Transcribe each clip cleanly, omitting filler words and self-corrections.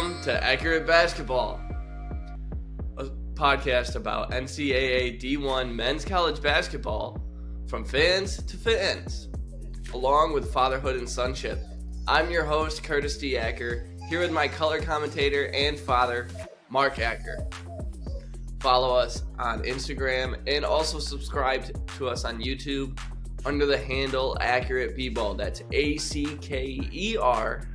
Welcome to Accurate Basketball, a podcast about NCAA D1 men's college basketball from fans to fans, along with fatherhood and sonship. I'm your host, Curtis D. Acker, here with my color commentator and father, Mark Acker. Follow us on Instagram and also subscribe to us on YouTube under the handle Accurate B-Ball. That's ACKERATBBALL.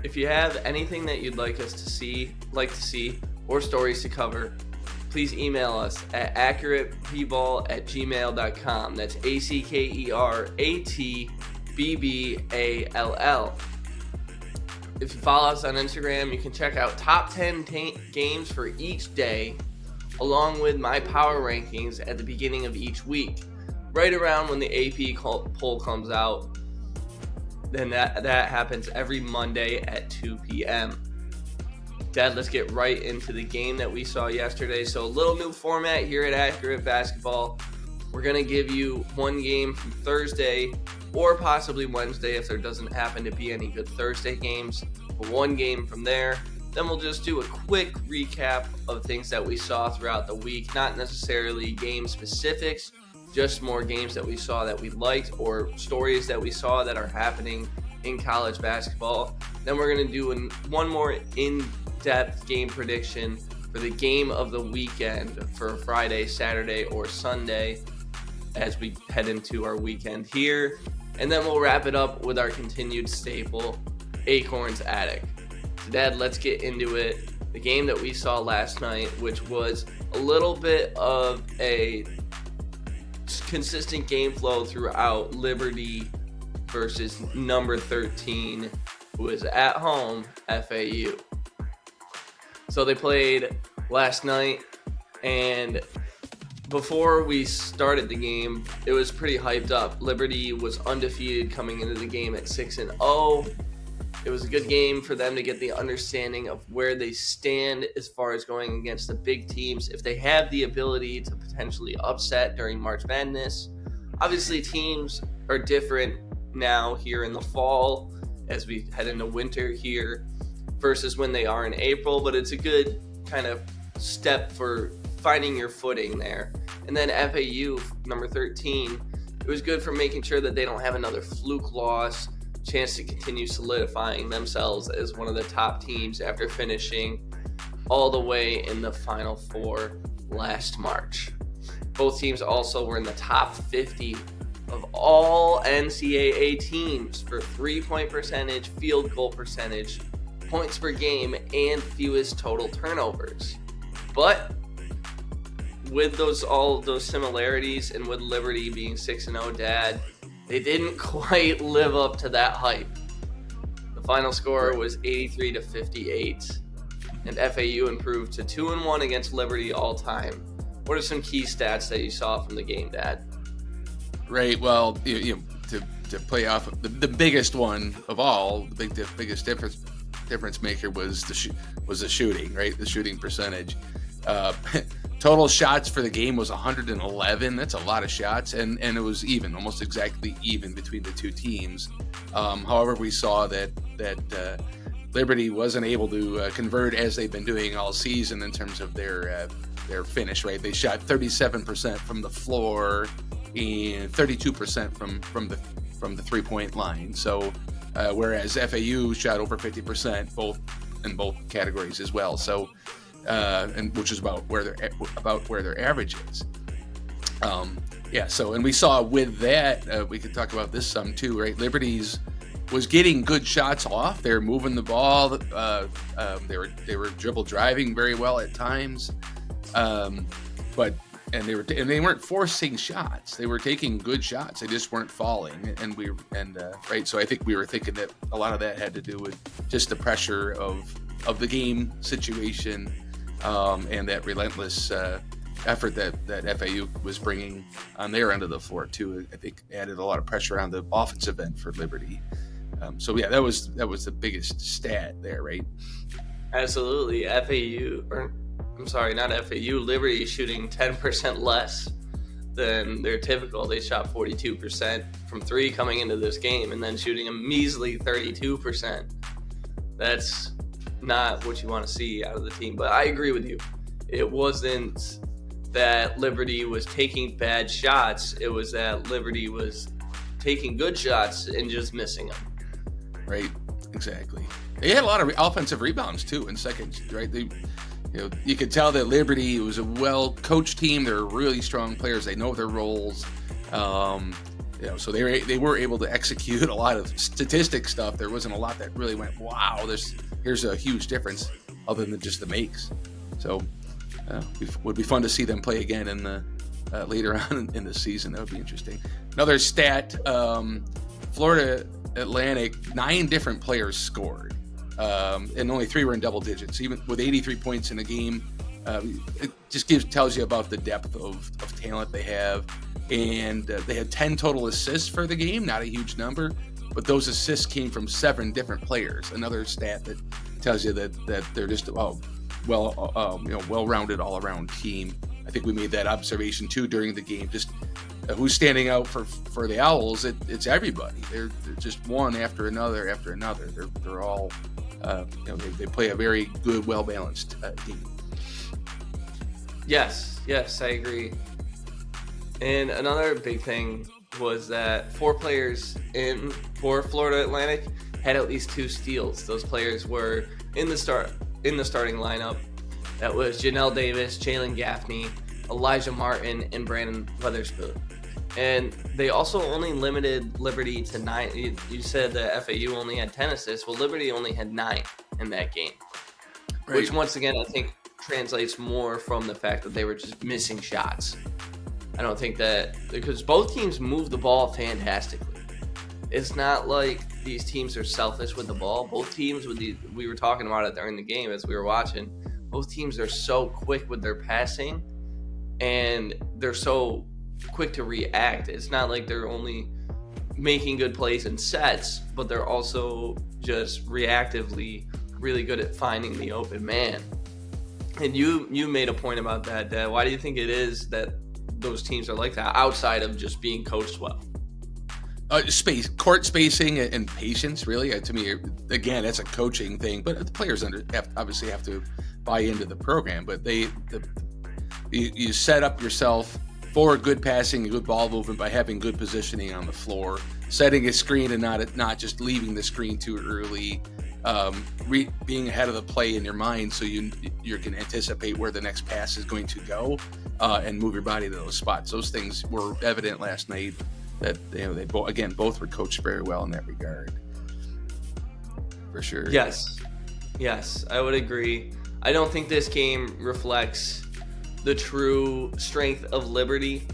If you have anything that you'd like us to see, or stories to cover, please email us at accurateball@gmail.com. That's ACKERATBBALL. If you follow us on Instagram, you can check out top 10 games for each day, along with my power rankings at the beginning of each week, right around when the AP poll comes out. Then that happens every Monday at 2 p.m. Dad, let's get right into the game that we saw yesterday. So a little new format here at Accurate Basketball. We're going to give you one game from Thursday or possibly Wednesday if there doesn't happen to be any good Thursday games. But one game from there. Then we'll just do a quick recap of things that we saw throughout the week. Not necessarily game specifics, just more games that we saw that we liked or stories that we saw that are happening in college basketball. Then we're going to do one more in-depth game prediction for the game of the weekend for Friday, Saturday, or Sunday as we head into our weekend here. And then we'll wrap it up with our continued staple, Acorn's Attic. So Dad, let's get into it. The game that we saw last night, which was a little bit of a consistent game flow throughout, Liberty versus number 13, who is at home, FAU. So they played last night, and before we started the game, it was pretty hyped up. Liberty was undefeated coming into the game at 6-0. It was a good game for them to get the understanding of where they stand as far as going against the big teams, if they have the ability to potentially upset during March Madness. Obviously, teams are different now here in the fall as we head into winter here versus when they are in April, but it's a good kind of step for finding your footing there. And then FAU, number 13, it was good for making sure that they don't have another fluke loss, chance to continue solidifying themselves as one of the top teams after finishing all the way in the Final Four last March. Both teams also were in the top 50 of all NCAA teams for three-point percentage, field goal percentage, points per game, and fewest total turnovers. But with all those similarities, and with Liberty being 6-0, Dad, they didn't quite live up to that hype. The final score was 83-58, and FAU improved to 2-1 against Liberty all time. What are some key stats that you saw from the game, Dad? Right. Well, to play off the biggest one of all, the biggest difference maker was the shooting, right? The shooting percentage. Total shots for the game was 111. That's a lot of shots, and it was even, almost exactly even between the two teams. However, we saw that Liberty wasn't able to convert as they've been doing all season in terms of their finish. Right, they shot 37% from the floor and 32% from the 3-point line. So, whereas FAU shot over 50% in both categories as well. So. And which is about where their average is. So, and we saw with that, we could talk about this some too, right? Liberty's was getting good shots off. They were moving the ball. They were dribble driving very well at times. But they weren't forcing shots. They were taking good shots. They just weren't falling. Right. So I think we were thinking that a lot of that had to do with just the pressure of the game situation. And that relentless effort that FAU was bringing on their end of the floor too, I think added a lot of pressure on the offensive end for Liberty. That was the biggest stat there, right? Absolutely. Liberty shooting 10% less than their typical. They shot 42% from 3 coming into this game, and then shooting a measly 32%. That's not what you want to see out of the team. But I agree with you. It wasn't that Liberty was taking bad shots. It was that Liberty was taking good shots and just missing them. Right, exactly. They had a lot of offensive rebounds too in seconds, right? You could tell that Liberty was a well-coached team. They're really strong players. They know their roles. So they were able to execute a lot of statistic stuff. There wasn't a lot that really went, wow, here's a huge difference other than just the makes. So it would be fun to see them play again in the later on in the season. That would be interesting. Another stat, Florida Atlantic, 9 different players scored. And only 3 were in double digits. Even with 83 points in a game, it just tells you about the depth of talent they have. And they had 10 total assists for the game, not a huge number, but those assists came from 7 different players. Another stat that tells you that they're just well-rounded all-around team. I think we made that observation too during the game. Just who's standing out for the Owls? It's everybody. They're just one after another after another. They're all they play a very good, well-balanced team. Yes, I agree. And another big thing was that 4 players for Florida Atlantic had at least 2 steals. Those players were in the starting lineup. That was Janelle Davis, Jalen Gaffney, Elijah Martin, and Brandon Weatherspoon. And they also only limited Liberty to 9. You said that FAU only had 10 assists. Well, Liberty only had 9 in that game. Right. Which, once again, I think translates more from the fact that they were just missing shots. I don't think that, because both teams move the ball fantastically. It's not like these teams are selfish with the ball. Both teams, we were talking about it during the game as we were watching, both teams are so quick with their passing, and they're so quick to react. It's not like they're only making good plays in sets, but they're also just reactively really good at finding the open man. And you made a point about that, Dad. Why do you think it is that those teams are like that outside of just being coached well? Court spacing and patience, really. To me, again, that's a coaching thing, but the players obviously have to buy into the program. But you set up yourself for good passing and good ball movement by having good positioning on the floor, setting a screen and not just leaving the screen too early, being ahead of the play in your mind so you can anticipate where the next pass is going to go and move your body to those spots. Those things were evident last night that they both were coached very well in that regard. For sure. Yes, I would agree. I don't think this game reflects the true strength of Liberty.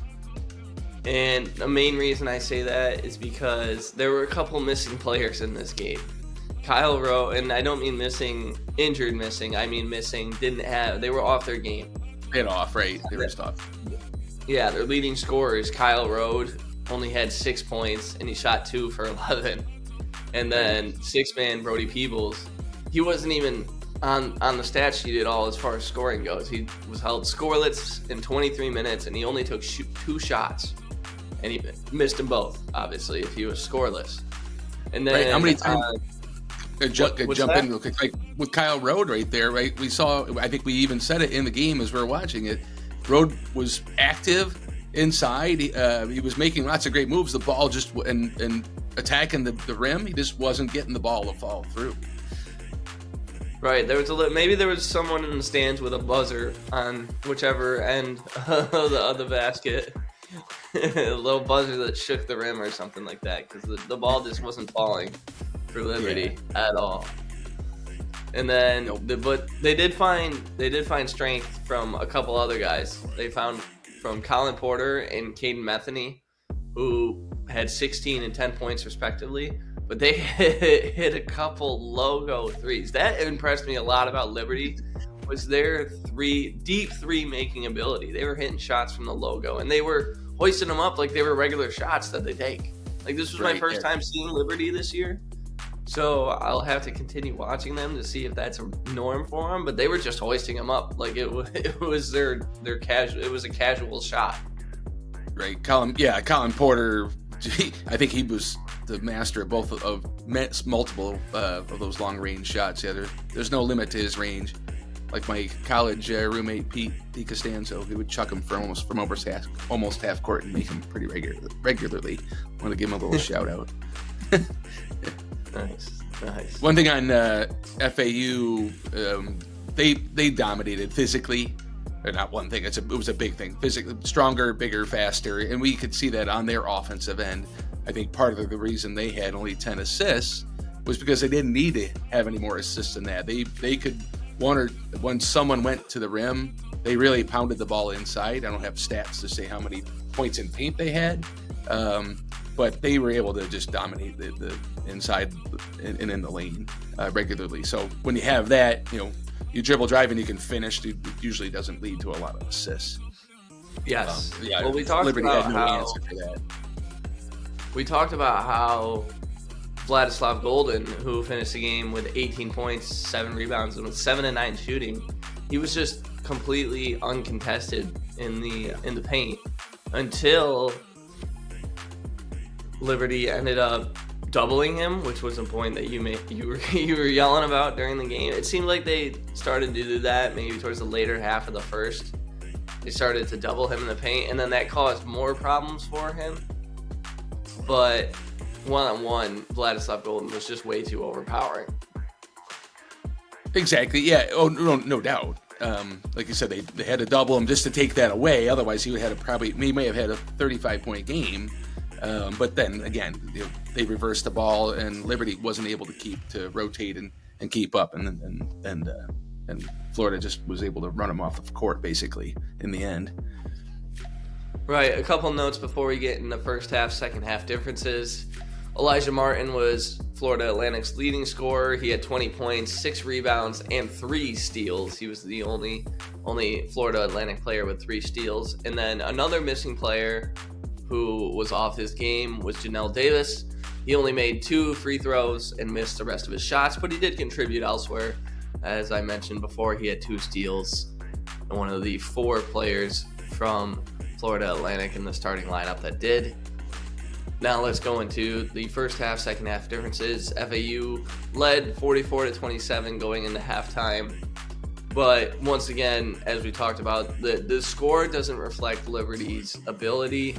And the main reason I say that is because there were a couple missing players in this game. Kyle Rowe, and I don't mean injured missing, I mean missing, they were off their game. They were just off. Yeah, their leading scorers, Kyle Rowe, only had 6 points, and he shot 2 for 11. And then 6-man Brody Peebles, he wasn't even on the stat sheet at all as far as scoring goes. He was held scoreless in 23 minutes, and he only took 2 shots. And he missed them both, obviously, if he was scoreless. And then how many times? Jump in real quick. Like with Kyle Rowe right there, right? We saw, I think we even said it in the game as we were watching it. Rowe was active inside. He was making lots of great moves. The ball just and attacking the rim. He just wasn't getting the ball to fall through. Right. Maybe there was someone in the stands with a buzzer on whichever end of the basket. A little buzzer that shook the rim or something like that, because the ball just wasn't falling for Liberty at all. And then, but they did find strength from a couple other guys. They found from Colin Porter and Caden Metheny, who had 16 and 10 points respectively. But they hit a couple logo threes. That impressed me a lot about Liberty, was their deep three making ability. They were hitting shots from the logo, and they were hoisting them up like they were regular shots that they take. Like, this was my first time seeing Liberty this year, so I'll have to continue watching them to see if that's a norm for them. But they were just hoisting them up like it was their casual. It was a casual shot. right? Colin Porter. I think he was the master of multiple of those long range shots. Yeah, there's no limit to his range. Like my college roommate Pete Costanzo, he would chuck him from almost half court and make him pretty regularly. I want to give him a little shout out. Nice. One thing on FAU, they dominated physically. Or not one thing. It was a big thing. Physically stronger, bigger, faster, and we could see that on their offensive end. I think part of the reason they had only 10 assists was because they didn't need to have any more assists than that. They could when someone went to the rim, they really pounded the ball inside. I don't have stats to say how many points in paint they had, but they were able to just dominate the inside and in the lane regularly. So when you have that, you dribble, drive, and you can finish. It usually doesn't lead to a lot of assists. Yes. Well, we talked Liberty about had no answer for that. We talked about how Vladislav Golden, who finished the game with 18 points, 7 rebounds, and with 7 and 9 shooting, he was just completely uncontested in the paint until Liberty ended up doubling him, which was a point that you were yelling about during the game. It seemed like they started to do that maybe towards the later half of the first. They started to double him in the paint, and then that caused more problems for him. But one-on-one, Vladislav Golden was just way too overpowering. Exactly. Yeah. Oh, no doubt. Like you said, they had to double him just to take that away. Otherwise, he may have had a 35-point game. But then again, they reversed the ball, and Liberty wasn't able to rotate and keep up, and Florida just was able to run them off the court basically in the end. Right. A couple notes before we get in the first half, second half differences. Elijah Martin was Florida Atlantic's leading scorer. He had 20 points, 6 rebounds, and 3 steals. He was the only Florida Atlantic player with 3 steals. And then another missing player who was off his game was Janelle Davis. He only made 2 free throws and missed the rest of his shots, but he did contribute elsewhere. As I mentioned before, he had 2 steals and one of the 4 players from Florida Atlantic in the starting lineup that did. Now let's go into the first half, second half differences. FAU led 44-27 going into halftime. But once again, as we talked about, the score doesn't reflect Liberty's ability,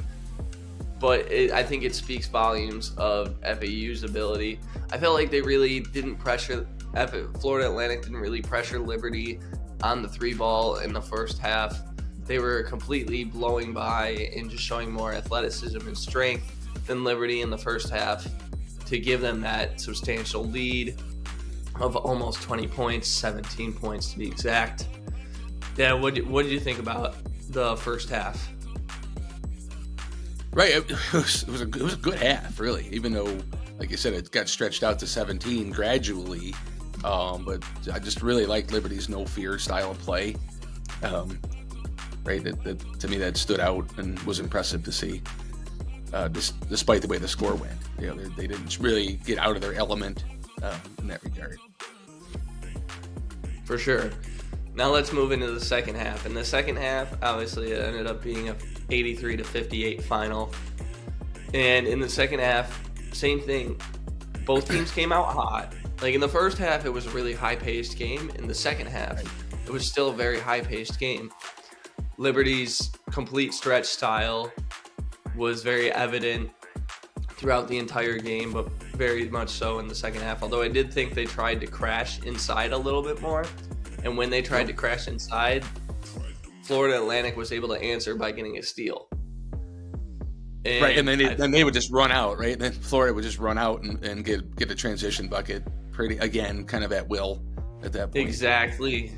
but I think it speaks volumes of FAU's ability. I felt like they really didn't pressure, Florida Atlantic didn't really pressure Liberty on the 3-ball in the first half. They were completely blowing by and just showing more athleticism and strength than Liberty in the first half to give them that substantial lead of almost 20 points, 17 points to be exact. Yeah, what did you think about the first half? Right, it was a good half, really, even though, like you said, it got stretched out to 17 gradually. But I just really liked Liberty's no fear style of play. Right, that to me that stood out and was impressive to see. Despite the way the score went, they didn't really get out of their element in that regard. For sure. Now let's move into the second half. In the second half, obviously, it ended up being a 83-58 final. And in the second half, same thing. Both teams came out hot. Like in the first half, it was a really high-paced game. In the second half, it was still a very high-paced game. Liberty's complete stretch style was very evident throughout the entire game, but very much so in the second half. Although I did think they tried to crash inside a little bit more. And when they tried to crash inside, Florida Atlantic was able to answer by getting a steal. Right, and then they would just run out, right? Then Florida would just run out and get a transition bucket kind of at will at that point. Exactly.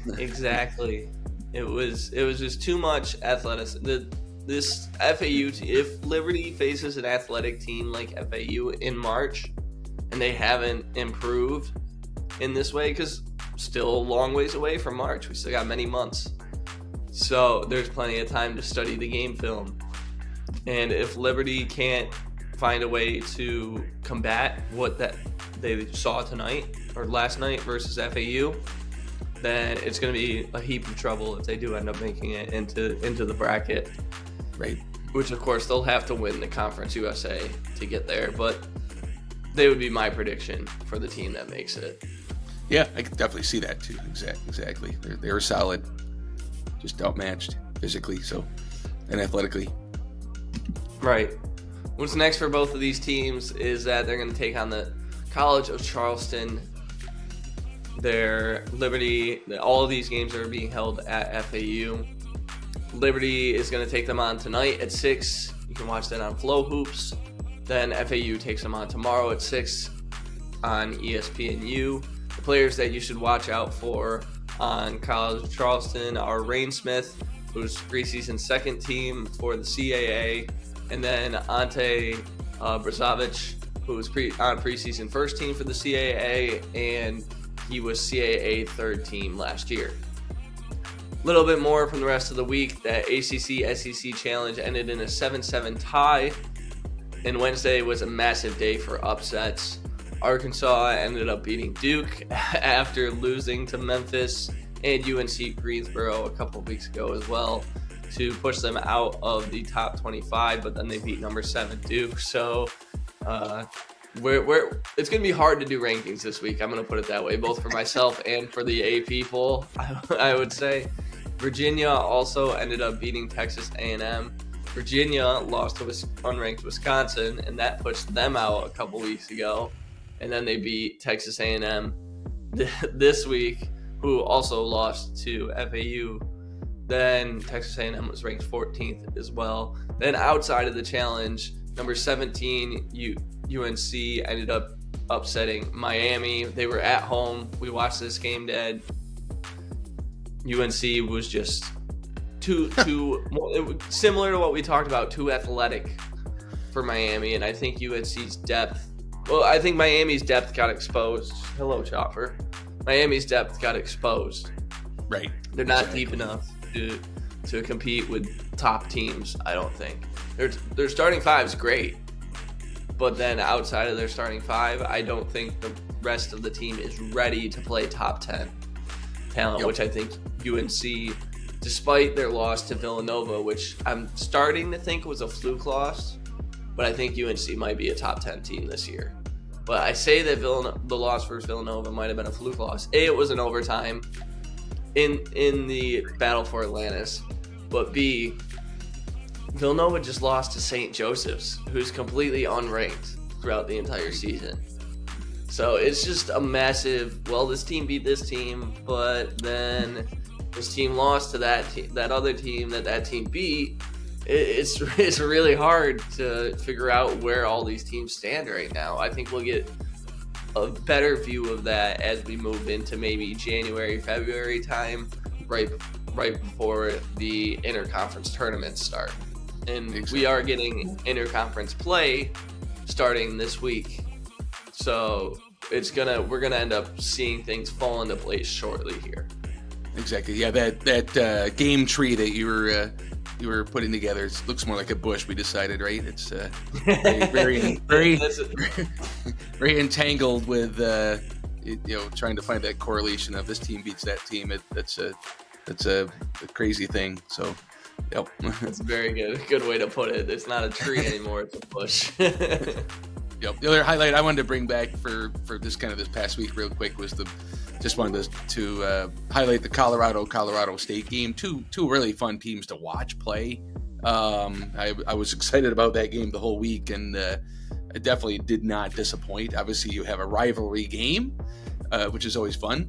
It was just too much athleticism. This FAU, if Liberty faces an athletic team like FAU in March, and they haven't improved in this way, because still a long ways away from March, we still got many months, so there's plenty of time to study the game film. And if Liberty can't find a way to combat what that they saw tonight or last night versus FAU, then it's going to be a heap of trouble if they do end up making it into the bracket. Right. which of course they'll have to win the Conference USA to get there, but they would be my prediction for the team that makes it. Yeah, I could definitely see that too. Exactly. They were solid, just outmatched physically, and athletically. Right. What's next for both of these teams is that they're going to take on the College of Charleston. Their Liberty, all of these games are being held at FAU. Liberty is going to take them on tonight at 6. You can watch that on Flow Hoops. Then FAU takes them on tomorrow at 6 on ESPNU. The players that you should watch out for on College of Charleston are Rain Smith, who's preseason second team for the CAA, and then Ante Brazovic, who was on preseason first team for the CAA, and he was CAA third team last year. A little bit more from the rest of the week. That ACC-SEC challenge ended in a 7-7 tie, and Wednesday was a massive day for upsets. Arkansas ended up beating Duke after losing to Memphis and UNC Greensboro a couple of weeks ago as well to push them out of the top 25, but then they beat number 7 Duke. So it's going to be hard to do rankings this week. I'm going to put it that way, both for myself and for the AP poll, I would say. Virginia also ended up beating Texas A&M. Virginia lost to unranked Wisconsin, and that pushed them out a couple weeks ago. And then they beat Texas A&M this week, who also lost to FAU. Then Texas A&M was ranked 14th as well. Then outside of the challenge, number 17 UNC ended up upsetting Miami. They were at home. We watched this game, Dad. UNC was just too similar to what we talked about, too athletic for Miami, and I think UNC's depth. Well, I think Miami's depth got exposed. Hello, Chopper. Miami's depth got exposed. Right. They're not deep enough to compete with top teams, I don't think. Their starting five is great, but then outside of their starting five, I don't think the rest of the team is ready to play top 10 talent, which I think UNC, despite their loss to Villanova, which I'm starting to think was a fluke loss, but I think UNC might be a top 10 team this year. But I say that the loss versus Villanova might have been a fluke loss. A, it was an overtime in the battle for Atlantis. But B, Villanova just lost to St. Joseph's, who's completely unranked throughout the entire season. So it's just a massive, well, this team beat this team, but then this team lost to that other team that team beat. It's really hard to figure out where all these teams stand right now. I think we'll get a better view of that as we move into maybe January, February time, right before the interconference tournaments start. And we are getting interconference play starting this week. So we're gonna end up seeing things fall into place shortly here. Exactly. Yeah, that game tree that you were putting together looks more like a bush. We decided, right? It's very very entangled with trying to find that correlation of this team beats that team. That's a crazy thing. So, yep. That's a very good way to put it. It's not a tree anymore; it's a bush. Yep. The other highlight I wanted to bring back for this past week real quick was just wanted to highlight the Colorado State game. Two really fun teams to watch play. I was excited about that game the whole week, and it definitely did not disappoint. Obviously, you have a rivalry game, which is always fun.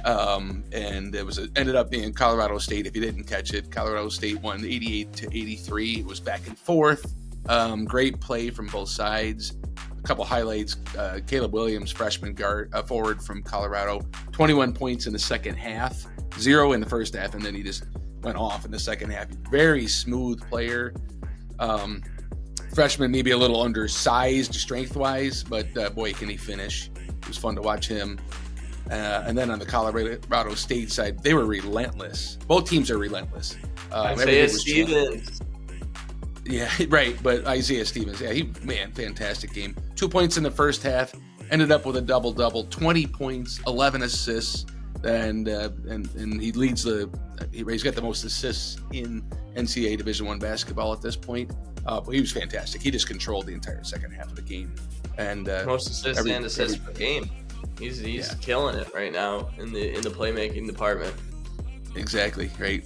And it ended up being Colorado State. If you didn't catch it, Colorado State won 88-83. It was back and forth. Great play from both sides. A couple highlights: Caleb Williams, freshman forward from Colorado, 21 points in the second half, 0 in the first half, and then he just went off in the second half. Very smooth player. Freshman, maybe a little undersized strength-wise, but boy, can he finish. It was fun to watch him. And then on the Colorado State side, they were relentless. Both teams are relentless. Isaiah Stevens. Yeah, right. But Isaiah Stevens, fantastic game. 2 points in the first half. Ended up with a double-double, 20 points, 11 assists. and he leads he's got the most assists in NCAA Division I basketball at this point. But he was fantastic. He just controlled the entire second half of the game, and most assists per game. He's killing it right now in the playmaking department. Exactly, right.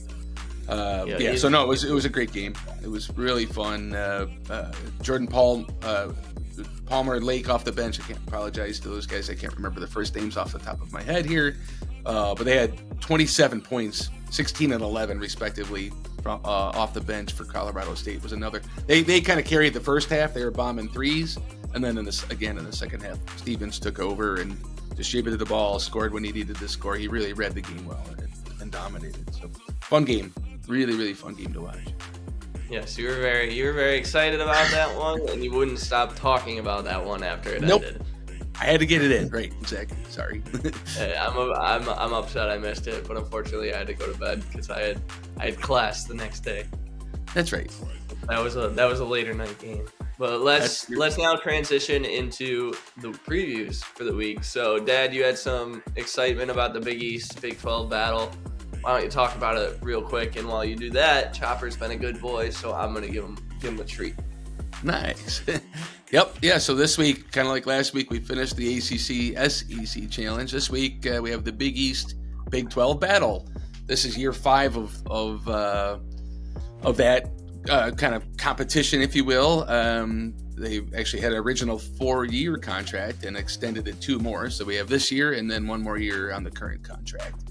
So no, it was a great game. It was really fun. Jordan Palmer Lake off the bench. I can't apologize to those guys. I can't remember the first names off the top of my head here. But they had 27 points, 16 and 11 respectively from off the bench for Colorado State. Was another. They kind of carried the first half. They were bombing threes, and then in the second half, Stevens took over and distributed the ball, scored when he needed to score. He really read the game well and dominated. So fun game, really, really fun game to watch. Yes, you were very excited about that one, and you wouldn't stop talking about that one after it ended. I had to get it in, right? Exactly. Sorry. I'm upset I missed it, but unfortunately I had to go to bed because I had class the next day. That's right. That was a later night game. But let's now transition into the previews for the week. So, Dad, you had some excitement about the Big East Big 12 battle. Why don't you talk about it real quick? And while you do that, Chopper's been a good boy, so I'm gonna give him a treat. Nice. Yep. Yeah. So this week, kind of like last week, we finished the ACC SEC challenge. This week we have the Big East Big 12 battle. This is year 5 of that kind of competition, if you will. They actually had an original 4-year contract and extended it 2 more. So we have this year and then 1 more year on the current contract.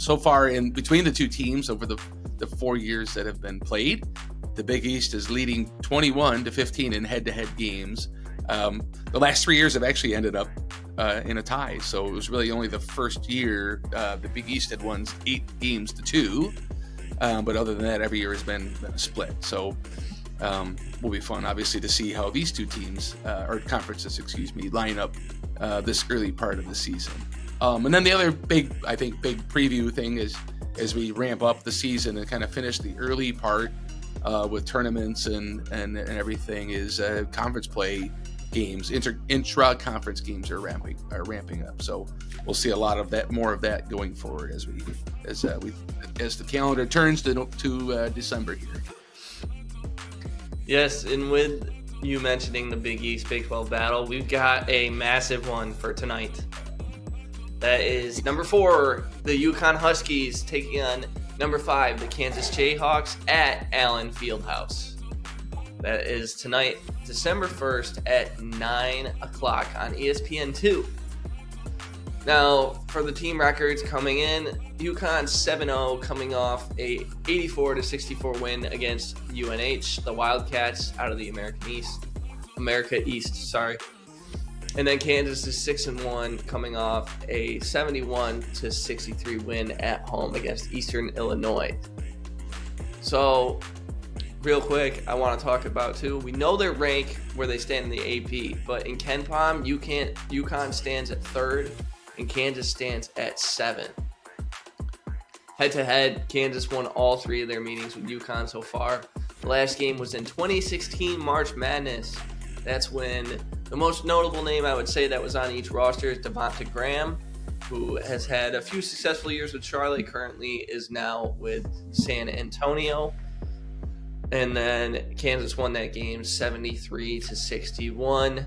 So far, in between the 2 teams over the 4 years that have been played, the Big East is leading 21-15 in head-to-head games. The last 3 years have actually ended up in a tie. So it was really only the first year the Big East had won 8 games to 2. But other than that, every year has been a split. So will be fun, obviously, to see how these 2 teams, or conferences, line up this early part of the season. And then the other big preview thing is as we ramp up the season and kind of finish the early part with tournaments and everything is conference play games, intra-conference games are ramping up. So we'll see a lot of that, more of that going forward as the calendar turns to December here. Yes, and with you mentioning the Big East Big 12 battle, we've got a massive one for tonight. That is number 4, the UConn Huskies taking on number 5, the Kansas Jayhawks at Allen Fieldhouse. That is tonight, December 1st at 9 o'clock on ESPN2. Now, for the team records coming in, UConn 7-0 coming off a 84-64 win against UNH, the Wildcats out of the America East. And then Kansas is 6-1 coming off a 71-63 win at home against Eastern Illinois. So, real quick, I want to talk about too. We know their rank where they stand in the AP, but in KenPom, UConn stands at 3rd and Kansas stands at 7th. Head-to-head, Kansas won all 3 of their meetings with UConn so far. The last game was in 2016 March Madness. That's when the most notable name I would say that was on each roster is Devonta Graham, who has had a few successful years with Charlotte, currently is now with San Antonio. And then Kansas won that game 73-61.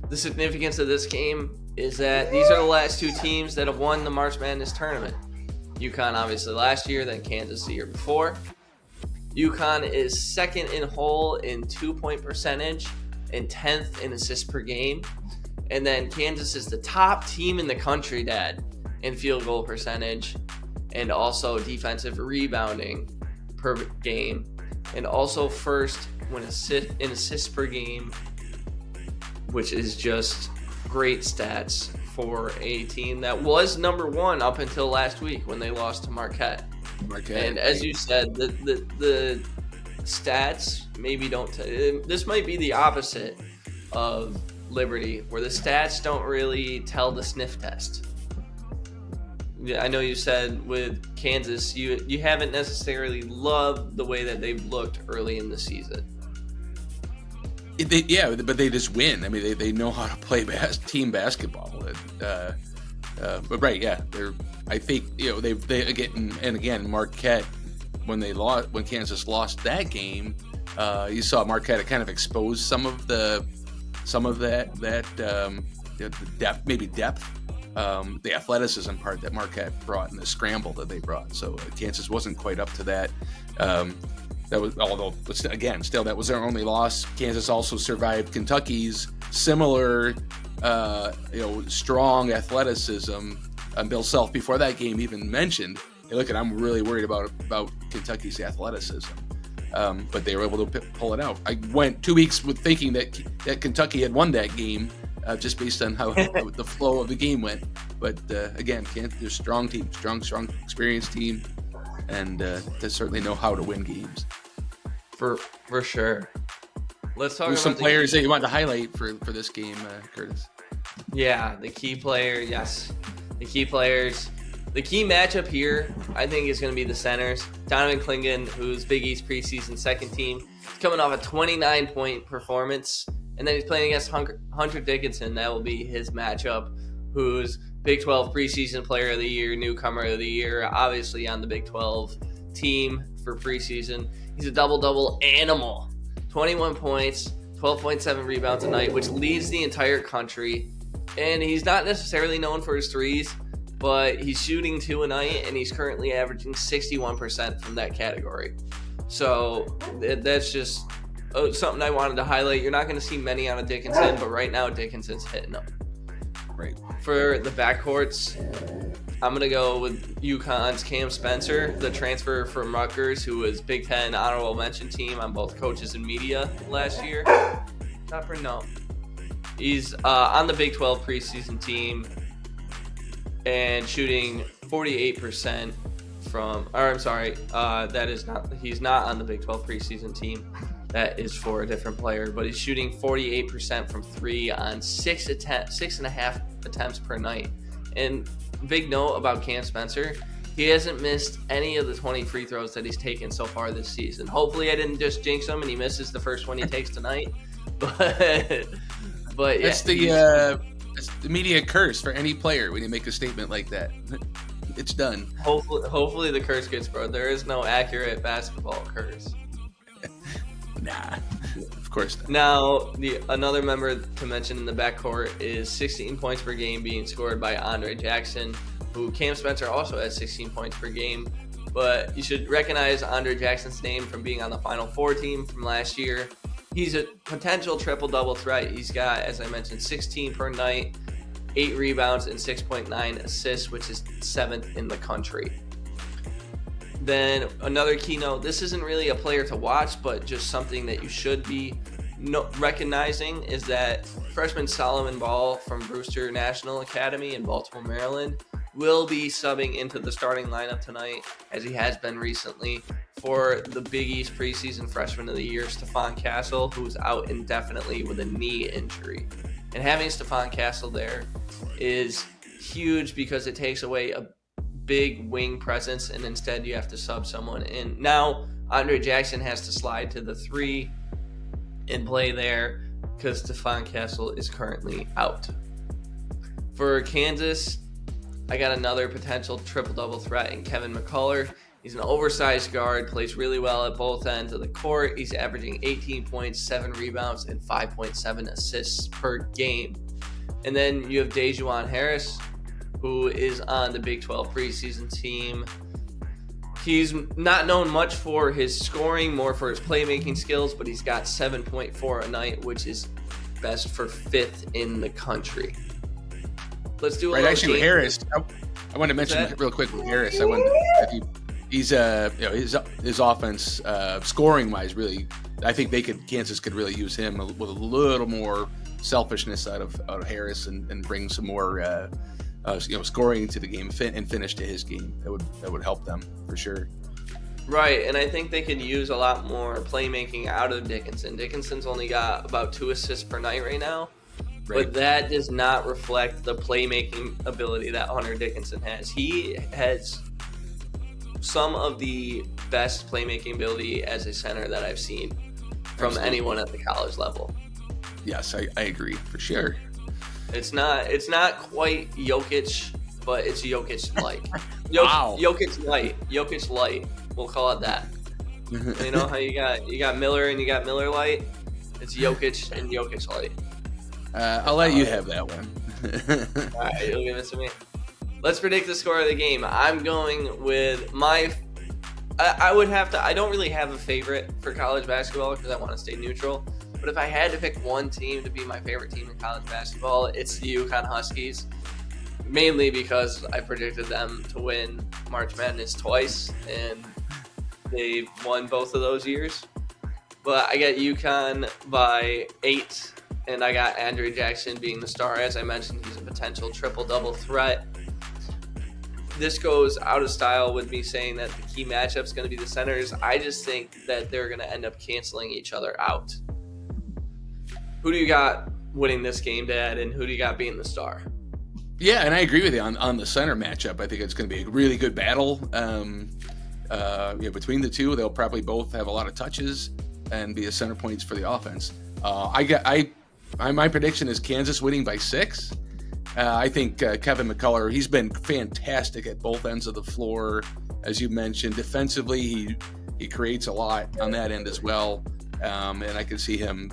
The significance of this game is that these are the last 2 teams that have won the March Madness tournament. UConn obviously last year, then Kansas the year before. UConn is 2nd in whole in 2-point percentage and 10th in assists per game. And then Kansas is the top team in the country, Dad, in field goal percentage and also defensive rebounding per game. And also first in assists per game, which is just great stats for a team that was number 1 up until last week when they lost to Marquette. And as you said, the stats maybe don't. This might be the opposite of Liberty, where the stats don't really tell the sniff test. Yeah, I know you said with Kansas, you haven't necessarily loved the way that they've looked early in the season. But they just win. I mean, they know how to play team basketball. But right, yeah, I think they again Marquette when Kansas lost that game, you saw Marquette kind of expose some of that the depth, the athleticism part that Marquette brought and the scramble that they brought. So Kansas wasn't quite up to that. That was, although again, still that was their only loss. Kansas also survived Kentucky's similar, strong athleticism. Bill Self before that game even mentioned, "Hey, look, I'm really worried about Kentucky's athleticism." But they were able to pull it out. I went 2 weeks with thinking that Kentucky had won that game, just based on how the flow of the game went. But again, Kansas is a strong team, strong, experienced team, and they certainly know how to win games. For sure. Let's talk about some players that you want to highlight for this game, Curtis. Yeah, the key player. Yes, the key players. The key matchup here, I think, is going to be the centers. Donovan Clingan, who's Big East preseason second team, he's coming off a 29-point performance, and then he's playing against Hunter Dickinson. That will be his matchup, who's Big 12 preseason player of the year, newcomer of the year, obviously on the Big 12 team for preseason. He's a double-double animal. 21 points, 12.7 rebounds a night, which leads the entire country. And he's not necessarily known for his threes, but he's shooting 2 a night, and he's currently averaging 61% from that category. So that's just something I wanted to highlight. You're not going to see many out of Dickinson, but right now Dickinson's hitting them. Right. For the backcourts, I'm going to go with UConn's Cam Spencer, the transfer from Rutgers, who was Big Ten honorable mention team on both coaches and media last year. No. He's on the Big 12 preseason team and shooting 48% he's not on the Big 12 preseason team. That is for a different player, but he's shooting 48% from 3 on 6.5 attempts per night. And big note about Cam Spencer, he hasn't missed any of the 20 free throws that he's taken so far this season. Hopefully I didn't just jinx him and he misses the first one he takes tonight. But yeah, that's the media curse for any player when you make a statement like that. It's done. Hopefully the curse gets broken. There is no accurate basketball curse. Nah, of course not. Now, another member to mention in the backcourt is 16 points per game being scored by Andre Jackson, who Cam Spencer also has 16 points per game. But you should recognize Andre Jackson's name from being on the Final Four team from last year. He's a potential triple-double threat. He's got, as I mentioned, 16 per night, 8 rebounds, and 6.9 assists, which is 7th in the country. Then another keynote, this isn't really a player to watch, but just something that you should be recognizing, is that freshman Solomon Ball from Brewster National Academy in Baltimore, Maryland, will be subbing into the starting lineup tonight, as he has been recently, for the Big East preseason freshman of the year, Stephon Castle, who's out indefinitely with a knee injury. And having Stephon Castle there is huge because it takes away a big wing presence, and instead you have to sub someone in. Now, Andre Jackson has to slide to the 3 and play there because Stephon Castle is currently out. For Kansas, I got another potential triple-double threat in Kevin McCullough. He's an oversized guard, plays really well at both ends of the court. He's averaging 18 points, 7 rebounds, and 5.7 assists per game. And then you have Dejuan Harris, who is on the Big 12 preseason team. He's not known much for his scoring, more for his playmaking skills, but he's got 7.4 a night, which is best for 5th in the country. Let's do a little actually, Harris, I want to mention real quick with Harris. He's his offense scoring wise, really, I think Kansas could really use him with a little more selfishness out of Harris and bring some more scoring to the game and finish to his game. That would help them for sure. Right, and I think they could use a lot more playmaking out of Dickinson. Dickinson's only got about 2 assists per night right now. Right. But that does not reflect the playmaking ability that Hunter Dickinson has. He has some of the best playmaking ability as a center that I've seen from Absolutely. Anyone at the college level. Yes, I agree for sure. It's not quite Jokic but it's Jokic-like. Wow. Jokic light. We'll call it that. You know how you got Miller and you got Miller light? It's Jokic and Jokic light. I'll let you have that one. All right, you'll give it to me. Let's predict the score of the game. I'm going with I would have to. I don't really have a favorite for college basketball because I want to stay neutral. But if I had to pick one team to be my favorite team in college basketball, it's the UConn Huskies. Mainly because I predicted them to win March Madness twice, and they won both of those years. But I got UConn by 8, and I got Andre Jackson being the star. As I mentioned, he's a potential triple-double threat. This goes out of style with me saying that the key matchup is going to be the centers. I just think that they're going to end up canceling each other out. Who do you got winning this game, Dad, and who do you got being the star? Yeah, and I agree with you on the center matchup. I think it's going to be a really good battle. Between the two, they'll probably both have a lot of touches and be the center points for the offense. My prediction is Kansas winning by 6. I think Kevin McCullough, he's been fantastic at both ends of the floor. As you mentioned, defensively, he creates a lot on that end as well. And I can see him,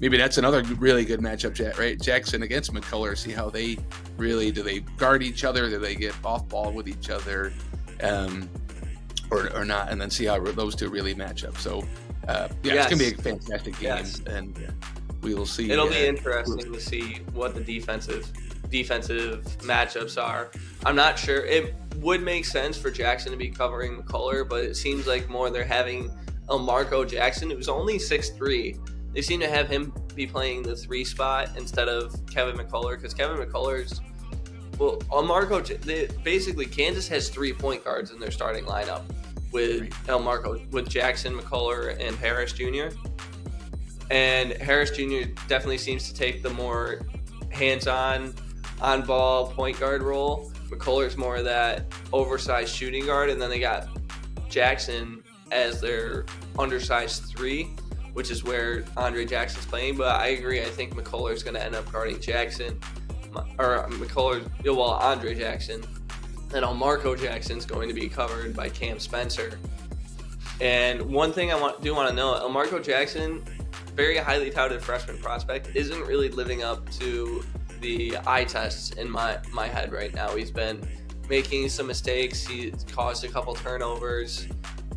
maybe that's another really good matchup, right? Jackson against McCullough, see how do they guard each other? Do they get off ball with each other or not? And then see how those two really match up. So, it's going to be a fantastic game. Yes. And we will see. It'll be interesting to see what the defensive matchups are. I'm not sure. It would make sense for Jackson to be covering McCullough, but it seems like more they're having Marco Jackson, who's only 6'3". They seem to have him be playing the 3 spot instead of Kevin McCullough, because Kevin McCullough's basically Kansas has 3 point guards in their starting lineup with with Jackson, McCullough, and Harris Jr. And Harris Jr. definitely seems to take the more hands-on, on-ball point guard role. McCullough's more of that oversized shooting guard, and then they got Jackson as their undersized 3, which is where Andre Jackson's playing. But I agree. I think McCullough's going to end up guarding Jackson, Andre Jackson. And Marco Jackson's going to be covered by Cam Spencer. And one thing I do want to know, Marco Jackson, very highly touted freshman prospect, isn't really living up to the eye tests in my head right now. He's been making some mistakes. He's caused a couple turnovers.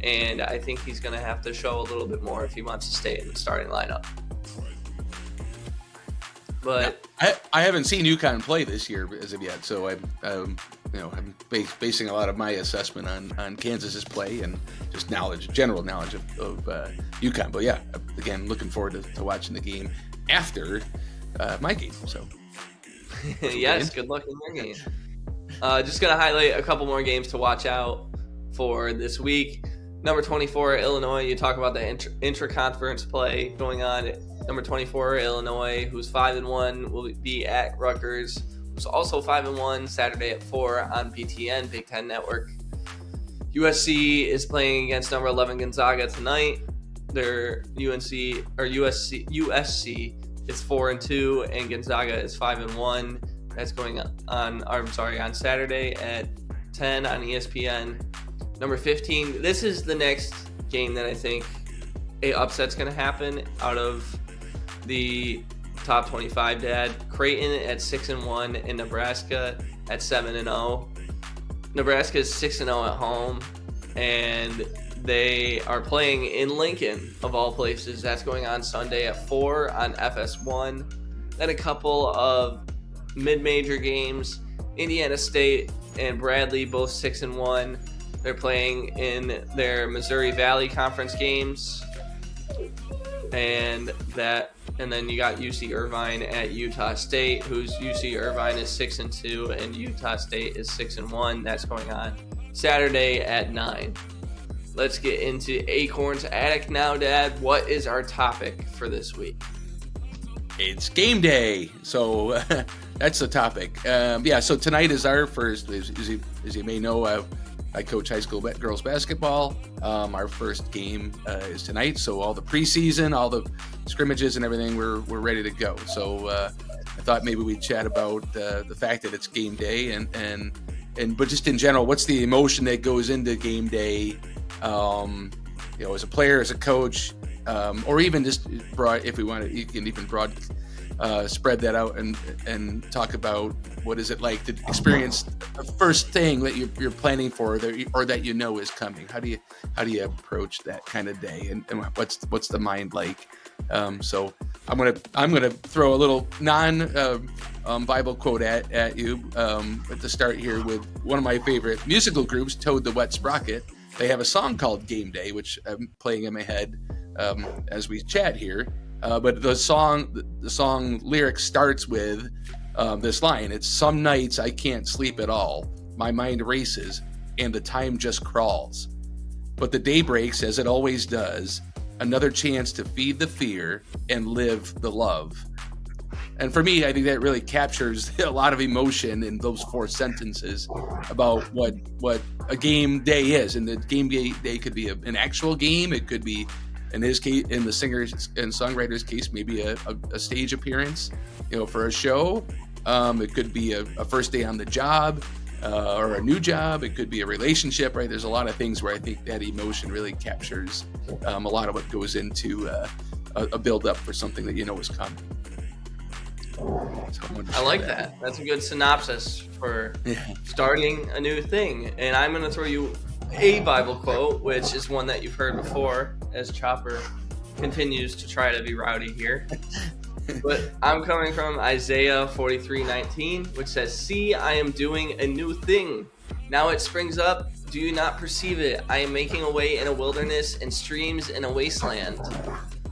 And I think he's going to have to show a little bit more if he wants to stay in the starting lineup. But I haven't seen UConn play this year as of yet, so I'm basing a lot of my assessment on Kansas's play and just general knowledge of UConn. But yeah, again, looking forward to watching the game after my game. So yes, good luck in your game. Just going to highlight a couple more games to watch out for this week. Number 24, Illinois. You talk about the intra-conference play going on. Number 24, Illinois, who's 5-1, will be at Rutgers, who's also 5-1, Saturday at 4 on BTN, Big Ten Network. USC is playing against number 11 Gonzaga tonight. Their USC is 4-2, and Gonzaga is 5-1. That's going on Saturday at 10 on ESPN. Number 15, this is the next game that I think a upset's going to happen out of the top 25, Dad. Creighton at 6-1 and Nebraska at 7-0. Nebraska is 6-0 at home, and they are playing in Lincoln, of all places. That's going on Sunday at 4 on FS1. Then a couple of mid-major games. Indiana State and Bradley, both 6-1. They're playing in their Missouri Valley Conference games. And then you got UC Irvine at Utah State, whose UC Irvine is 6-2 and Utah State is 6-1. That's going on Saturday at 9. Let's get into Acorn's Attic now, Dad. What is our topic for this week? It's game day. So that's the topic. So tonight is our first, as you may know, I coach high school girls basketball. Our first game is tonight, so all the preseason, all the scrimmages and everything, we're ready to go. So I thought maybe we'd chat about the fact that it's game day but just in general, what's the emotion that goes into game day? As a player, as a coach, or even just broad. If we want to, you can even spread that out and talk about what is it like to experience the first thing that you're planning for, or that is coming. How do you approach that kind of day, and what's the mind like? So I'm gonna throw a little Bible quote at you at the start here with one of my favorite musical groups, Toad the Wet Sprocket. They have a song called Game Day, which I'm playing in my head as we chat here. But the song lyric starts with this line. It's, "Some nights I can't sleep at all. My mind races and the time just crawls. But the day breaks as it always does. Another chance to feed the fear and live the love." And for me, I think that really captures a lot of emotion in those 4 sentences about what a game day is. And the game day could be an actual game. It could be, in his case, in the singers and songwriters case, maybe a stage appearance, for a show. It could be a first day on the job or a new job. It could be a relationship, right? There's a lot of things where I think that emotion really captures a lot of what goes into a build-up for something that is coming. I like that. That's a good synopsis for starting a new thing. And I'm going to throw you a Bible quote, which is one that you've heard before, as Chopper continues to try to be rowdy here. But I'm coming from Isaiah 43:19, which says, "See, I am doing a new thing. Now it springs up. Do you not perceive it? I am making a way in a wilderness and streams in a wasteland."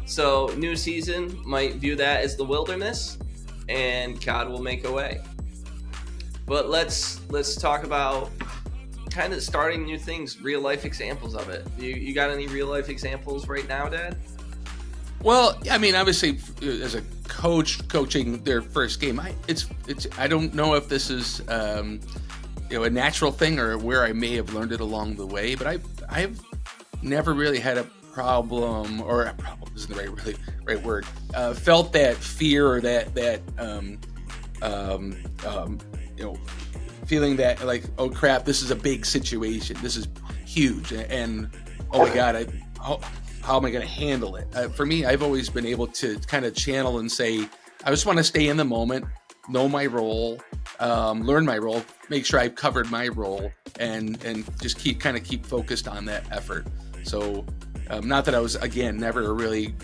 So new season might view that as the wilderness, and God will make a way. But let's talk about kind of starting new things, real life examples of it. You got any real life examples right now, Dad? Well, I mean, obviously, as a coach coaching their first game, I don't know if this is a natural thing or where I may have learned it along the way, but I've never really had a problem, or a problem isn't the right word. Felt that fear or that feeling that like, oh crap, this is a big situation, this is huge, and oh my God, how am I going to handle it? For me, I've always been able to kind of channel and say, I just want to stay in the moment, know my role, learn my role, make sure I've covered my role, and just keep focused on that effort. So not that I was, again, never a really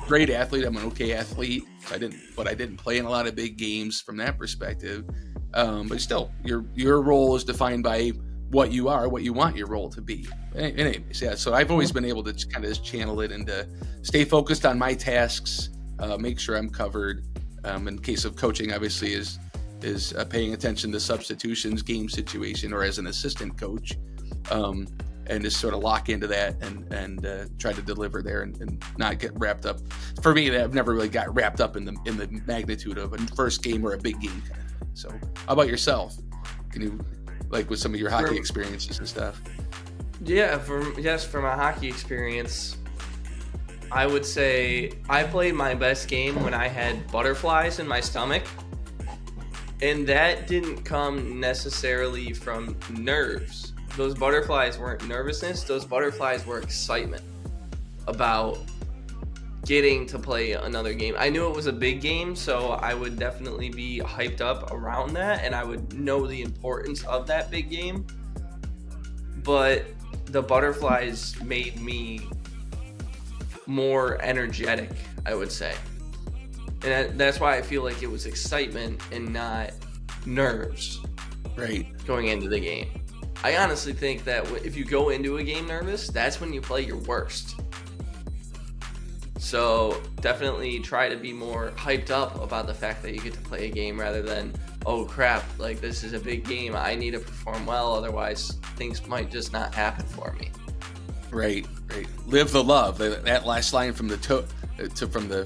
great athlete. I'm an okay athlete. I didn't play in a lot of big games from that perspective. But still, your role is defined by what you are, what you want your role to be. Anyways, yeah. So I've always been able to kind of just channel it and to stay focused on my tasks, make sure I'm covered. In case of coaching, obviously, is paying attention to substitutions, game situation, or as an assistant coach, and just sort of lock into that and try to deliver there and not get wrapped up. For me, I've never really got wrapped up in the magnitude of a first game or a big game kind of thing. So, how about yourself? Can you, like, with some of your hockey experiences and stuff? Yeah, for my hockey experience, I would say I played my best game when I had butterflies in my stomach. And that didn't come necessarily from nerves. Those butterflies weren't nervousness. Those butterflies were excitement about getting to play another game. I knew it was a big game, so I would definitely be hyped up around that, and I would know the importance of that big game. But the butterflies made me more energetic, I would say. And that's why I feel like it was excitement and not nerves. Right. Going into the game. I honestly think that if you go into a game nervous, that's when you play your worst. So definitely try to be more hyped up about the fact that you get to play a game rather than, oh crap, like this is a big game, I need to perform well, otherwise things might just not happen for me. Right. Live the love. That last line from the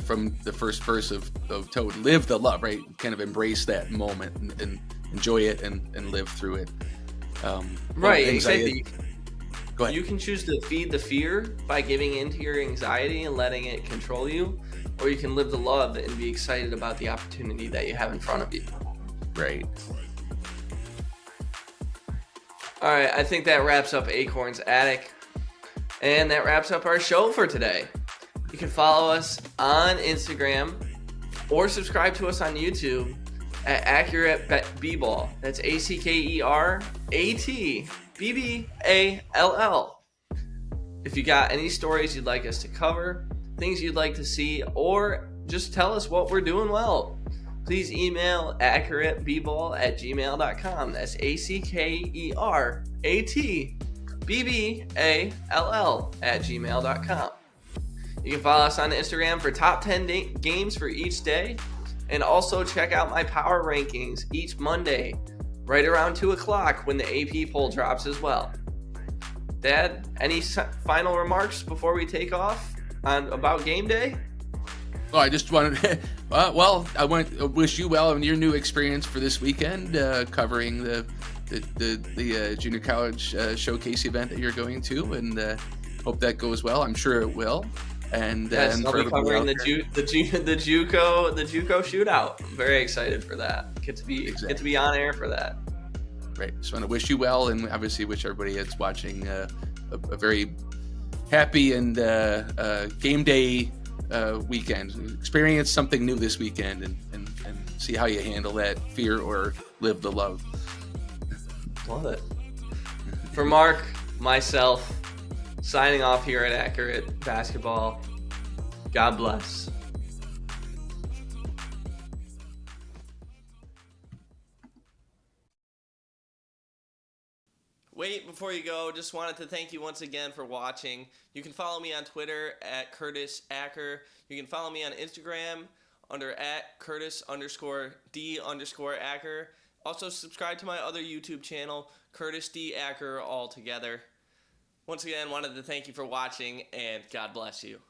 from the first verse of Toad. Live the love, right? Kind of embrace that moment and enjoy it and live through it. Right, exactly. Go ahead. You can choose to feed the fear by giving into your anxiety and letting it control you, or you can live the love and be excited about the opportunity that you have in front of you. Right. All right, I think that wraps up Acorn's Attic, and that wraps up our show for today. You can follow us on Instagram or subscribe to us on YouTube at Accurate B-Ball. That's ACKERATBBALL. If you got any stories you'd like us to cover, things you'd like to see, or just tell us what we're doing well, please email accurateball@gmail.com. That's ACKERATBBALL@gmail.com. You can follow us on Instagram for top 10 games for each day, and also check out my power rankings each Monday, right around 2 o'clock when the AP poll drops as well. Dad, any final remarks before we take off about game day? Well, I just wanted I want to wish you well in your new experience for this weekend, covering the junior college showcase event that you're going to, and hope that goes well. I'm sure it will. And yes, I'll be covering the JUCO shootout. I'm very excited for that. Get to be on air for that. Right. Just want to wish you well, and obviously wish everybody that's watching a very happy and game day weekend. Experience something new this weekend, and see how you handle that fear or live the love. Love it. For Mark, myself, signing off here at Accurate Basketball. God bless. Wait, before you go, just wanted to thank you once again for watching. You can follow me on Twitter at Curtis Acker. You can follow me on Instagram under at Curtis_D_Acker. Also subscribe to my other YouTube channel, Curtis D. Acker, all together. Once again, wanted to thank you for watching, and God bless you.